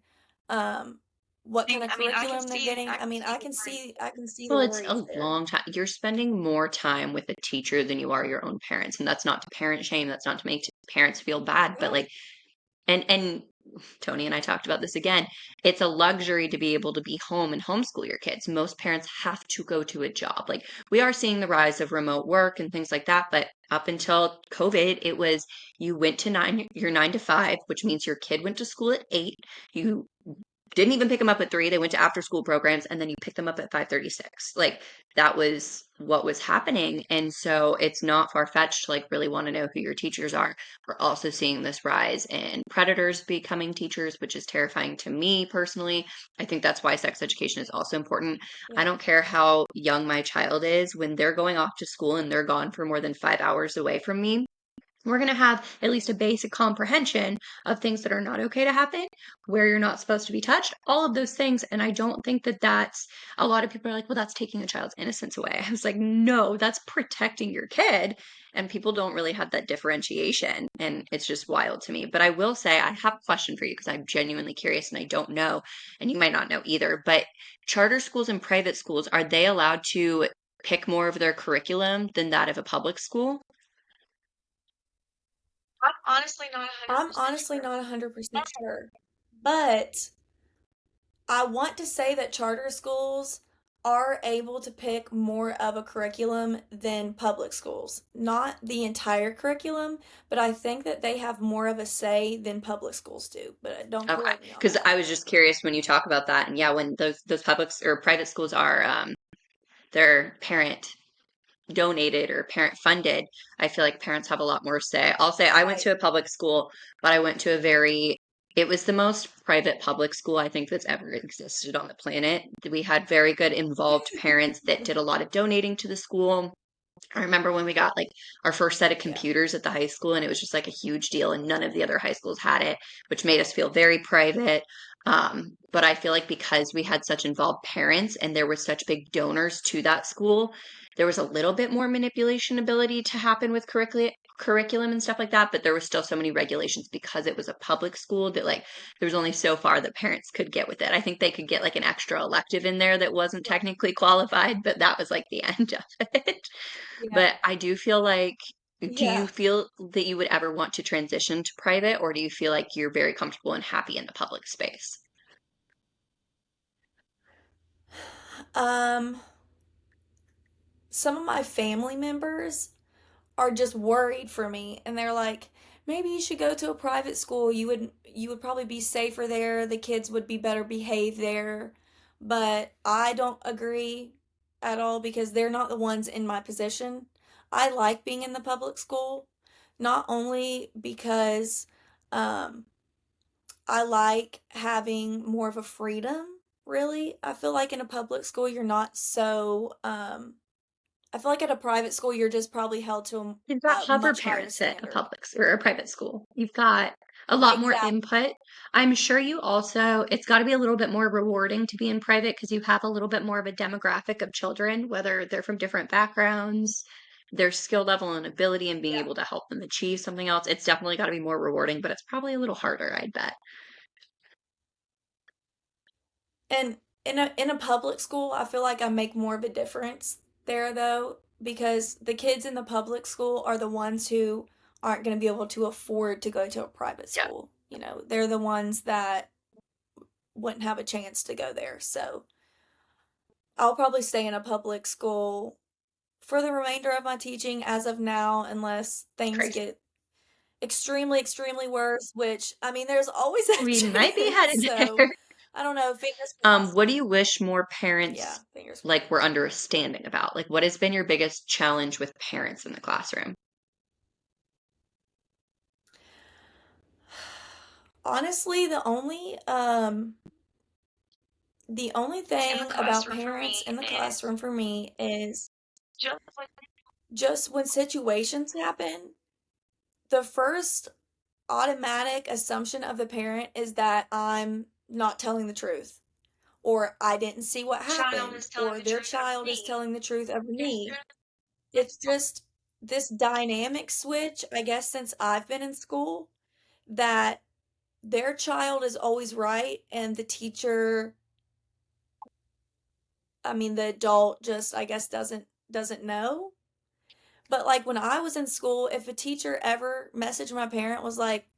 um, what kind of curriculum they're getting. I mean, I can see the Well, it's a worries there. long time. You're spending more time with a teacher than you are your own parents, and that's not to parent shame. That's not to make parents feel bad, but Right. like, and Tony and I talked about this again. It's a luxury to be able to be home and homeschool your kids. Most parents have to go to a job. Like we are seeing the rise of remote work and things like that, but up until COVID, it was you went to your 9 to 5, which means your kid went to school at 8. You didn't even pick them up at 3. They went to after school programs and then you pick them up at 5:36. Like that was what was happening. And so it's not far-fetched to like really want to know who your teachers are. We're also seeing this rise in predators becoming teachers, which is terrifying to me personally. I think that's why sex education is also important. I Yeah. don't care how young my child is, when they're going off to school and they're gone for more than 5 hours away from me, we're going to have at least a basic comprehension of things that are not okay to happen, where you're not supposed to be touched, all of those things. And I don't think that that's a lot of people are like, well, that's taking a child's innocence away. I was like, no, that's protecting your kid. And people don't really have that differentiation. And it's just wild to me. But I will say, I have a question for you because I'm genuinely curious and I don't know, and you might not know either. But charter schools and private schools, are they allowed to pick more of their curriculum than that of a public school? I'm honestly not 100% sure. But I want to say that charter schools are able to pick more of a curriculum than public schools. Not the entire curriculum, but I think that they have more of a say than public schools do. But don't Okay, quote me on because that. I was just curious when you talk about that, and yeah, when those public or private schools are they're parent donated or parent funded, I feel like parents have a lot more say. I'll say I went Right. to a public school, but I went to it was the most private public school I think that's ever existed on the planet. We had very good involved parents that did a lot of donating to the school. I remember when we got like our first set of Yeah. computers at the high school, and it was just like a huge deal, and none of the other high schools had it, which made us feel very private. But I feel like because we had such involved parents and there were such big donors to that school, there was a little bit more manipulation ability to happen with curriculum and stuff like that. But there was still so many regulations because it was a public school that like there was only so far that parents could get with it. I think they could get like an extra elective in there that wasn't technically qualified, but that was like the end of it. Yeah. But I do feel like, do you Yeah. feel that you would ever want to transition to private, or do you feel like you're very comfortable and happy in the public space? Um, some of my family members are just worried for me and they're like, maybe you should go to a private school. You would probably be safer there. The kids would be better behaved there. But I don't agree at all because they're not the ones in my position. I like being in the public school, not only because um I like having more of a freedom, really. I feel like in a public school you're not so I feel like at a private school you're just probably held to You've got a hover much higher parents at a standard. public or a private school. You've got a lot more Exactly. input. I'm sure you also, it's got to be a little bit more rewarding to be in private because you have a little bit more of a demographic of children, whether they're from different backgrounds, their skill level and ability and being Yeah. able to help them achieve something else. It's definitely got to be more rewarding, but it's probably a little harder, I'd bet. And in a public school, I feel like I make more of a difference there though, because the kids in the public school are the ones who aren't going to be able to afford to go to a private Yeah. school. They're the ones that wouldn't have a chance to go there. So I'll probably stay in a public school for the remainder of my teaching as of now, unless things Crazy. get extremely, extremely worse, which, I mean, there's always a We might be chance. headed So there. I don't know. Fingers crossed. What do you wish more Yeah, parents fingers like were crossed. understanding about? Like, what has been your biggest challenge with parents in the classroom? Honestly, the only thing about parents in the classroom for me is just when situations happen, the first automatic assumption of the parent is that I'm not telling the truth, or I didn't see what happened, or their child is telling the truth of me. It's just this dynamic switch, I guess, since I've been in school, that their child is always right and the teacher, I mean, the adult just, I guess, doesn't know. But like when I was in school, if a teacher ever messaged my parent was like,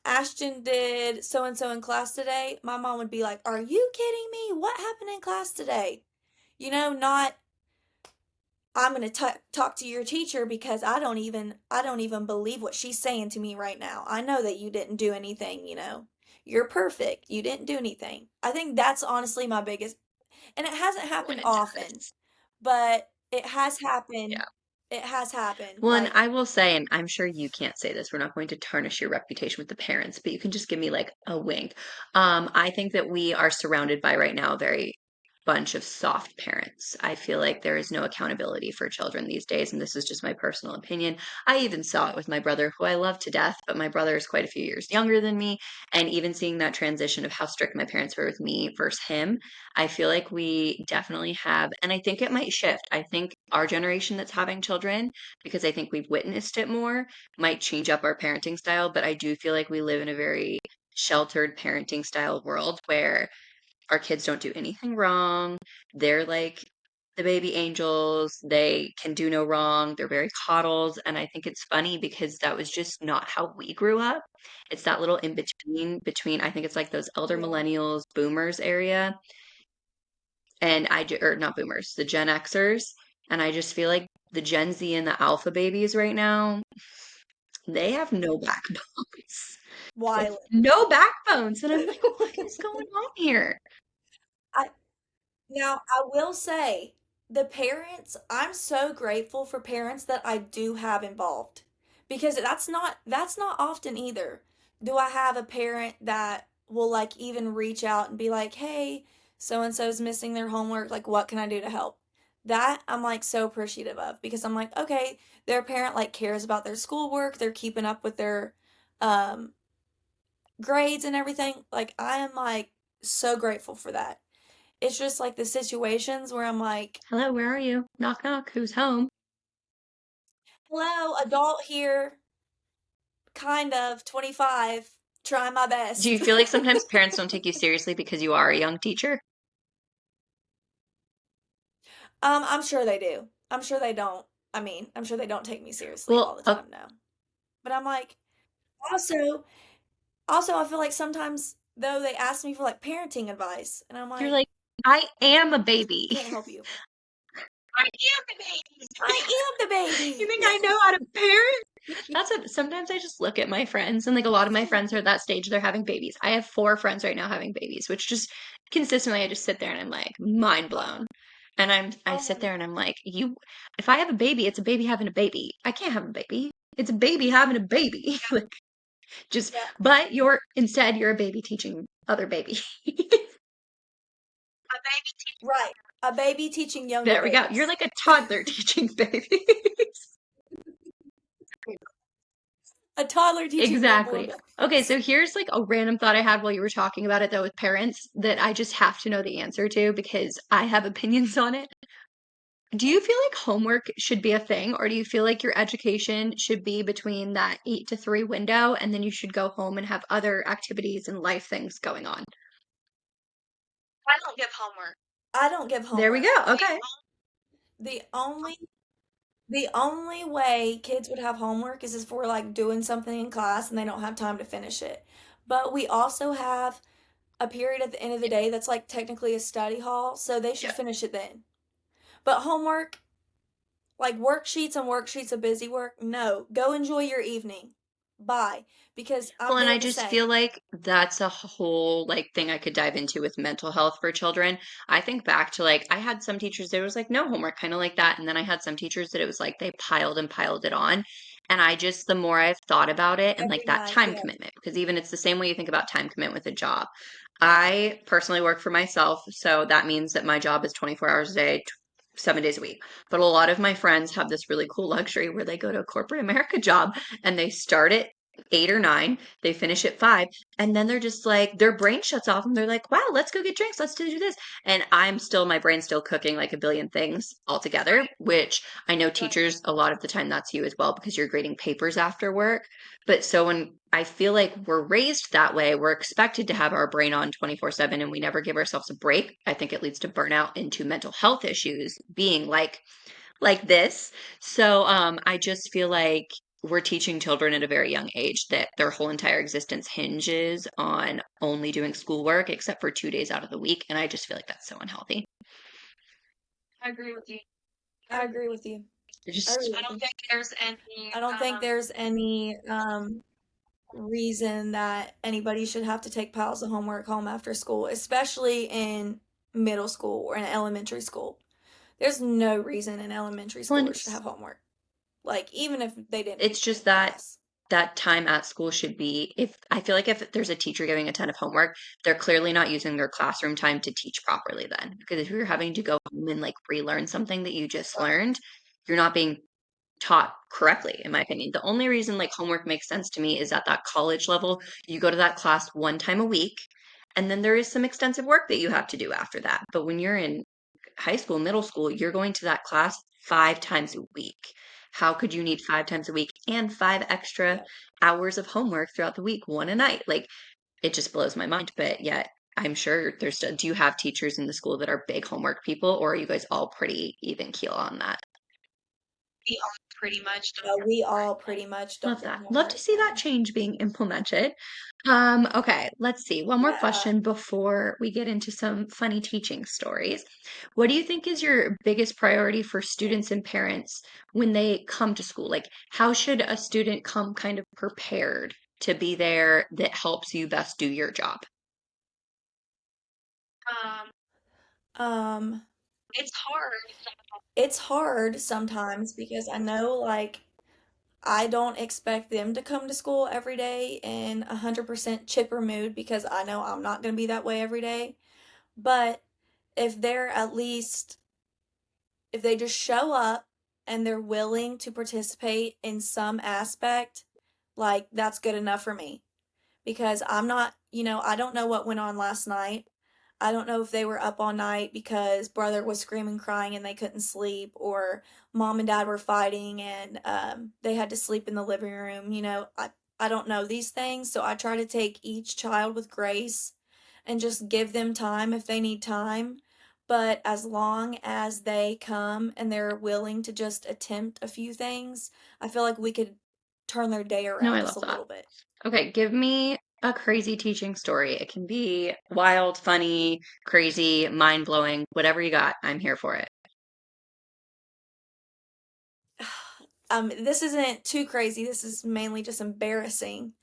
Ashton did so and so in class today, my mom would be like, "Are you kidding me? What happened in class today?" Not I'm going to talk to your teacher because I don't even believe what she's saying to me right now. I know that you didn't do anything. You're perfect. You didn't do anything. I think that's honestly my biggest, and it hasn't When happened it often, does. but it has happened. Yeah. It has happened. Well, and Like, I will say, and I'm sure you can't say this, we're not going to tarnish your reputation with the parents, but you can just give me like a wink. I think that we are surrounded by right now a very bunch of soft parents. I feel like there is no accountability for children these days, and this is just my personal opinion. I even saw it with my brother, who I love to death, but my brother is quite a few years younger than me, and even seeing that transition of how strict my parents were with me versus him, I feel like we definitely have, and I think it might shift. I think our generation that's having children, because I think we've witnessed it more, might change up our parenting style, but I do feel like we live in a very sheltered parenting style world where our kids don't do anything wrong. They're like the baby angels. They can do no wrong. They're very coddled. And I think it's funny because that was just not how we grew up. It's that little in between, I think it's like those elder Yeah. millennials, boomers area. And or not boomers, the Gen Xers. And I just feel like the Gen Z and the alpha babies right now, they have no backbones. Wild. No backbones. And I'm like, what is going on here? I Now, I will say, the parents, I'm so grateful for parents that I do have involved because that's not often either. Do I have a parent that will like even reach out and be like, "Hey, so and so's missing their homework, like what can I do to help?" That I'm like so appreciative of because I'm like, "Okay, their parent like cares about their schoolwork, they're keeping up with their um grades and everything." Like I am like so grateful for that. It's just like the situations where I'm like, Hello, where are you? Knock, knock. Who's home? hello, adult here, kind of, 25, trying my Do you best. feel like sometimes parents don't take you seriously because you are a young teacher? I'm sure they do. I'm sure they don't. I mean, I'm sure they don't take me seriously all Well, the time, no. But I'm like, also, also, I feel like sometimes though they ask me for like parenting advice, and I'm you're like, like, I am a baby. can't help you. I am a baby. I am the You baby. think I know how to parent? That's what sometimes I just look at my friends, and like a lot of my friends are at that stage, they're having babies. I have 4 friends right now having babies, which just consistently I just sit there and I'm like mind blown. And I Oh sit my there and I'm like, you if I have a baby, it's a baby having a baby. I can't have a baby. It's a baby having a baby. Like just yeah, but you're a baby teaching other babies. right. A baby teaching younger There we go. You're babies. like a toddler teaching babies. A toddler teaching newborn Exactly. Okay, babies. so here's like a random thought I had while you were talking about it though with parents that I just have to know the answer to because I have opinions on it. Do you feel like homework should be a thing, or do you feel like your education should be between that 8 to 3 window and then you should go home and have other activities and life things going on? I don't give homework. I don't give There we homework. go. Okay. The only The only way kids would have homework is if we're like doing something in class and they don't have time to finish it. But we also have a period at the end of the day that's like technically a study hall, so they should Yeah. finish it then. But homework, like worksheets and worksheets of busy work, no. Go enjoy your evening. Bye. Because Well, I'm and I there to just say, feel like that's a whole like thing I could dive into with mental health for children. I think back to like I had some teachers there was like no homework kind of like that, and then I had some teachers that it was like they piled and piled it on. And I just the more I've thought about it and like every that night, time yeah. commitment, because even it's the same way you think about time commitment with a job. I personally work for myself, so that means that my job is 24 hours a day, 7 days a week. But a lot of my friends have this really cool luxury where they go to a corporate America job and they start at 8 or 9, they finish at 5, and then they're just like their brain shuts off and they're like, wow, let's go get drinks, let's do this. And my brain's still cooking like a billion things altogether, which I know Right. teachers, a lot of the time that's you as well because you're grading papers after work. But so when I feel like we're raised that way, we're expected to have our brain on 24/7 and we never give ourselves a break. I think it leads to burnout, into mental health issues being like this. So I just feel like we're teaching children at a very young age that their whole entire existence hinges on only doing schoolwork except for 2 days out of the week. And I just feel like that's so unhealthy. I agree with you. I agree with you. It I just agree I with don't you. think there's any I don't think there's any reason that anybody should have to take piles of homework home after school, especially in middle school or in elementary school. There's no reason an elementary well, and schooler should have homework. Like, even if they didn't it's just take that class. that time at school should be, if I feel like if there's a teacher giving a ton of homework, they're clearly not using their classroom time to teach properly then. Because if you're having to go home and like relearn something that you just learned, you're not being taught correctly, in my opinion. The only reason like homework makes sense to me is at that college level, you go to that class one time a week, and then there is some extensive work that you have to do after that. But when you're in high school, middle school, you're going to that class 5 times a week. How could you need 5 times a week and 5 extra Yep. hours of homework throughout the week, one a night? Like, it just blows my mind. But yet, I'm sure there's still, do you have teachers in the school that are big homework people, or are you guys all pretty even keel on that? We all pretty much don't No, have we homework. all pretty much Love don't do that. Love to homework. see that change being implemented. Okay, let's see. One more Yeah. question before we get into some funny teaching stories. What do you think is your biggest priority for students and parents when they come to school? Like, how should a student come kind of prepared to be there that helps you best do your job? Um, Um, it's hard. it's hard sometimes because I know like I don't expect them to come to school every day in 100% chipper mood because I know I'm not going to be that way every day. But if they're at least, if they just show up and they're willing to participate in some aspect, like that's good enough for me. Because I'm not, I don't know what went on last night. I don't know if they were up all night because brother was screaming, crying, and they couldn't sleep, or mom and dad were fighting and they had to sleep in the living room. I don't know these things, so I try to take each child with grace and just give them time if they need time. But as long as they come and they're willing to just attempt a few things, I feel like we could turn their day No, around I just love a that. little bit. Okay, give me a crazy teaching story. It can be wild, funny, crazy, mind-blowing, whatever you got. I'm here for it. This isn't too crazy. This is mainly just embarrassing.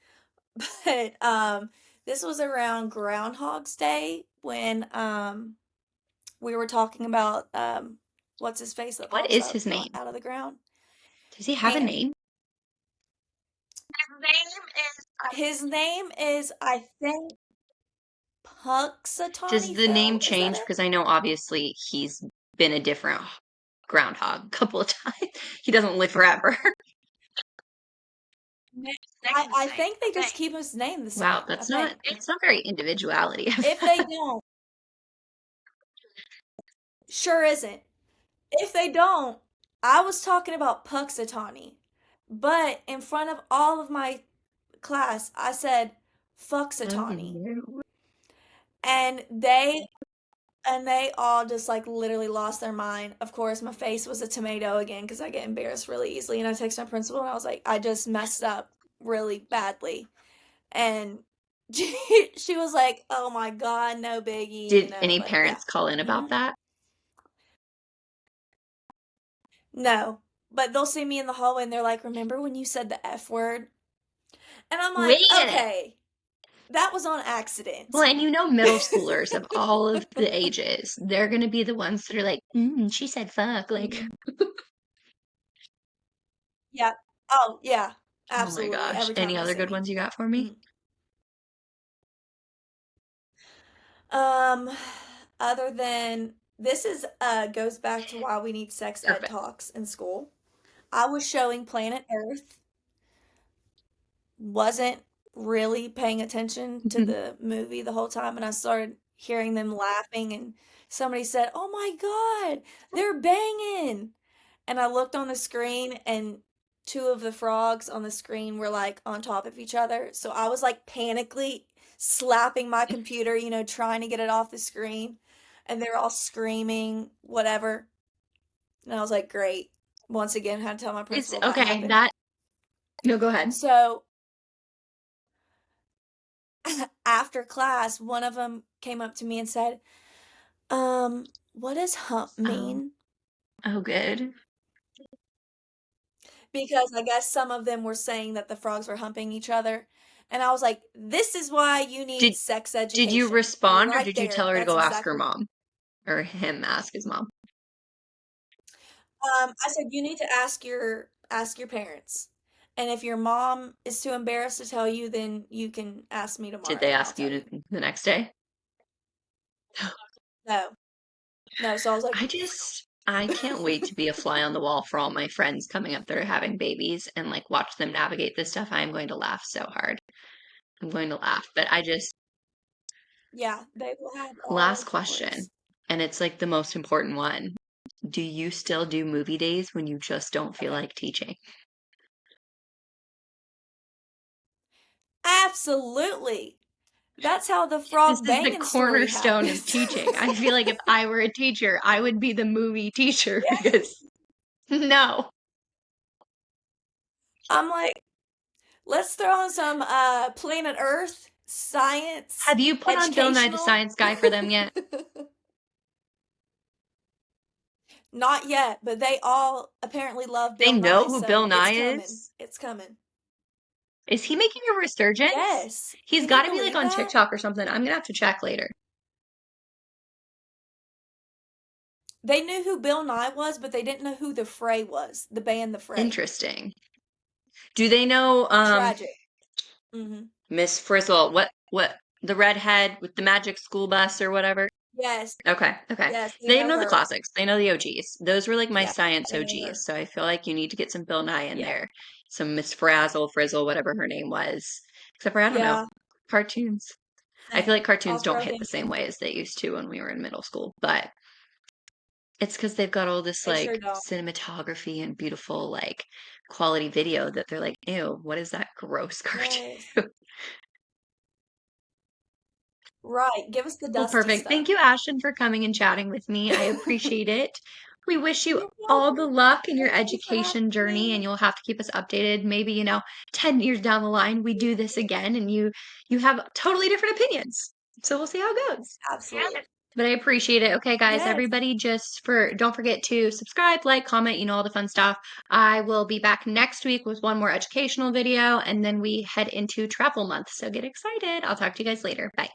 But this was around Groundhog's Day when we were talking about what's his face that What pops is up his name? out of the ground. Does he have a And name? His name is his name is, I think, Does Puxatawny the name Phil. Is that change? it? Because I know obviously he's been a different groundhog a couple of times. He doesn't live forever. next I name. think they I just think. keep his name the Wow, same. I that's not think. that's not very individuality of If they don't, sure isn't. If they don't, I was talking about Puxatawny. But in front of all of my class, I said Oh, Fuxatawny. no. And they all just like literally lost their mind. Of course, my face was a tomato again because I get embarrassed really easily. And I texted my principal and I was like, I just messed up really badly. And she was like, oh my God, no biggie, Did any but yeah. parents call in about Hmm. that? No. But they'll see me in the hallway and they're like, remember when you said the F word? And I'm like, Wait a minute. okay, that was on accident. Well, and middle schoolers of all of the ages, they're gonna be the ones that are like, she said fuck. Like, Mhm. Yeah. Oh, yeah. oh my Absolutely. gosh. Every time Any they other see good me. ones you got for me? Mhm. Um, other than this is goes back to why we need sex ed Perfect. talks in school. I was showing Planet Earth, wasn't really paying attention to the movie the whole time, and I started hearing them laughing, and somebody said, "Oh my God, they're banging!" And I looked on the screen, and two of the frogs on the screen were like on top of each other. So I was like panically slapping my computer, trying to get it off the screen. And they're all screaming, whatever. And I was like, great. Once again, had to tell my It's principal that okay. happened. No, go ahead. So after class, one of them came up to me and said, what does hump Oh, mean? oh, good. Because I guess some of them were saying that the frogs were humping each other. And I was like, this is why you need Did sex did you education. respond or Right did you tell there. her to That's go ask her exactly. mom or him ask his mom? I said you need to ask your parents. And if your mom is too embarrassed to tell you, then you can ask me tomorrow. Did they and I'll ask you tell the next day? No. No, so I was like, I can't wait to be a fly on the wall for all my friends coming up that are having babies and like watch them navigate this stuff. I'm going to laugh so hard. I'm going to laugh. But yeah, they will have all last the question, toys. and it's like the most important one. Do you still do movie days when you just don't feel Okay. like teaching? Absolutely. That's how the This frog is the banging story cornerstone of happens. teaching. I feel like if I were a teacher, I would be the movie teacher Yes. because no. I'm like, let's throw on some Planet Earth science, Have you put on Bill Nye the educational. Science Guy for them yet? Not yet, but they all apparently love They Bill know Nye, who so Bill it's Nye coming. is? It's coming. Is he making a resurgence? Yes. He's Can you got to be like believe on that? TikTok or something. I'm gonna have to check later. They knew who Bill Nye was, but they didn't know who the Fray was. The band The Fray. Interesting. Do they know Tragic. Mm-hmm. Miss Frizzle? What the redhead with the magic school bus or whatever? Yes. Okay, okay. Yes, they They know know the her. classics. They know the OGs. Those were like my Yeah, science they know her. OGs. So I feel like you need to get some Bill Nye in Yeah. there. Some Miss Frazzle, Frizzle, whatever her name was. Except for, I don't know, Yeah. cartoons. I feel Same. like I'll cartoons don't throw hit him the same in. way as they used to when we were in middle school. But it's because they've got all this They like sure don't. cinematography and beautiful like quality video that they're like, ew, what is that gross cartoon? Yes. Right. Give us the Well, dusty perfect. stuff. Thank you, Ashton, for coming and chatting with me. I appreciate it. We wish you You're all the welcome. luck in your Thank you for having education journey, and me. you'll have to keep us updated. Maybe, 10 years down the line, we do this again and you have totally different opinions. So we'll see how it goes. Absolutely. But I appreciate it. Okay, guys, Yes. everybody don't forget to subscribe, like, comment, all the fun stuff. I will be back next week with one more educational video, and then we head into travel month. So get excited. I'll talk to you guys later. Bye.